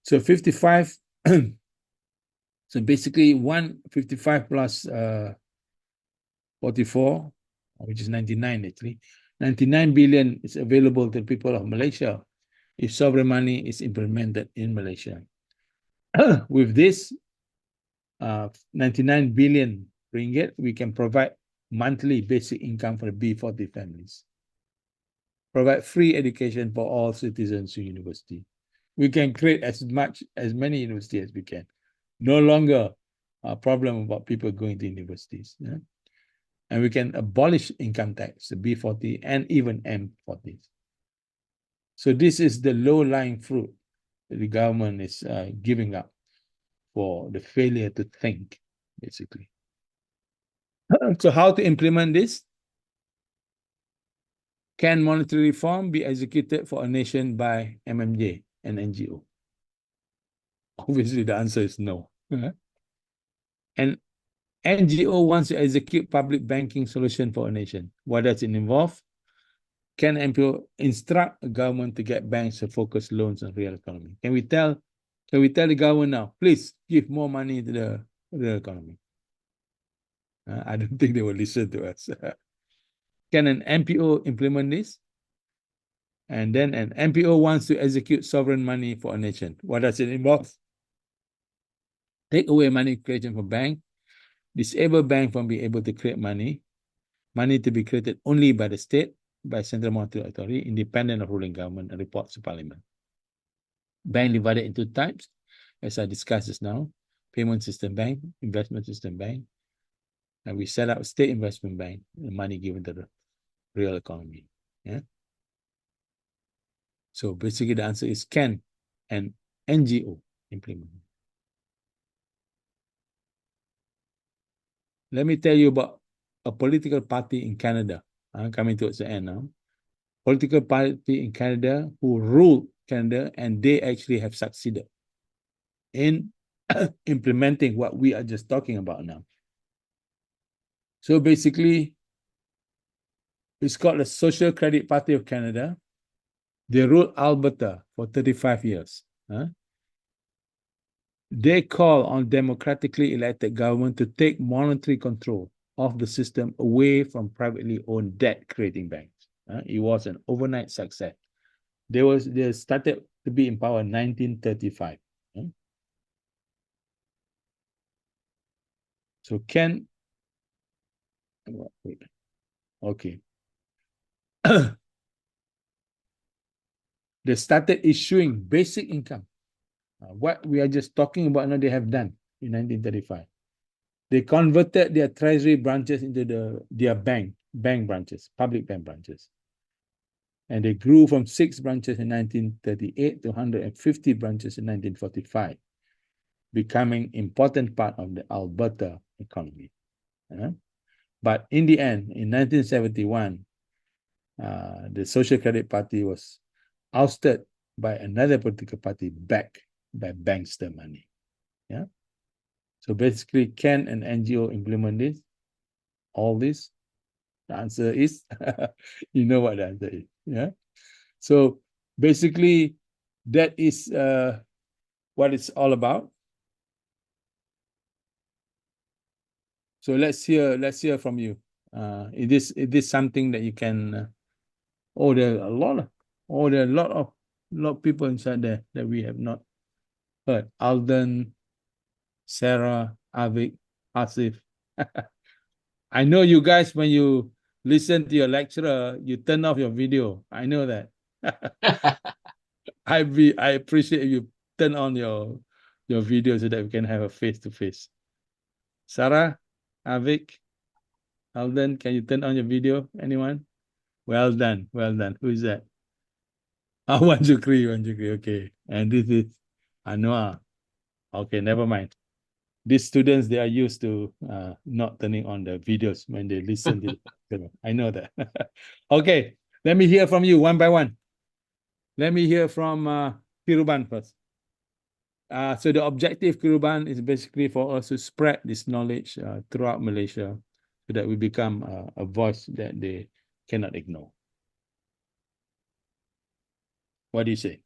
So 55, so basically 155 plus 44, which is 99 actually, 99 billion is available to the people of Malaysia if sovereign money is implemented in Malaysia. With this 99 billion ringgit, we can provide monthly basic income for the B40 families. Provide free education for all citizens in university. We can create as many universities as we can. No longer a problem about people going to universities. Yeah? And we can abolish income tax, the B40 and even M40. So this is the low-lying fruit that the government is giving up for the failure to think, basically. So how to implement this? Can monetary reform be executed for a nation by MMJ and NGO? Obviously, the answer is no. And NGO wants to execute public banking solution for a nation. What does it involve? Can MPO instruct a government to get banks to focus loans on real economy? Can we tell the government now, please give more money to the real economy? I don't think they will listen to us. Can an MPO implement this? And then an MPO wants to execute sovereign money for a nation. What does it involve? Take away money creation from bank, disable bank from being able to create money to be created only by the state, by Central Monetary Authority, independent of ruling government, and reports to Parliament. Bank divided into types, as I discussed just now: payment system bank, investment system bank, and we set up a state investment bank, the money given to the real economy. Yeah. So basically, the answer is can an NGO implement? Let me tell you about a political party in Canada. I'm coming towards the end now. Political party in Canada who ruled Canada, and they actually have succeeded in implementing what we are just talking about now. So basically, it's called the Social Credit Party of Canada. They ruled Alberta for 35 years. They call on democratically elected government to take monetary control of the system away from privately owned debt-creating banks. It was an overnight success. They started to be in power in 1935. So okay. They started issuing basic income. What we are just talking about now, they have done in 1935. They converted their treasury branches into their bank branches, public bank branches. And they grew from 6 branches in 1938 to 150 branches in 1945, becoming important part of the Alberta economy. But in the end, in 1971, the Social Credit Party was ousted by another political party backed by bankster money. Yeah. So basically, can an NGO implement this? All this? The answer is, you know what the answer is. Yeah. So basically, that is what it's all about. So let's hear from you. Is this something that you can? There are a lot of people inside there that we have not heard. Alden, Sarah, Avik, Asif. I know you guys, when you listen to your lecturer, you turn off your video. I know that. I appreciate you turn on your video so that we can have a face-to-face. Sarah, Avik, Alden, can you turn on your video? Anyone? Well done. Who is that? Wan Jukri. Okay. And this is Anwar. Okay, never mind. These students, they are used to not turning on the videos when they listen to the I know that. Okay, let me hear from you one by one. Let me hear from Kiruban first. So the objective, Kiruban, is basically for us to spread this knowledge throughout Malaysia so that we become a voice that they cannot ignore. What do you say?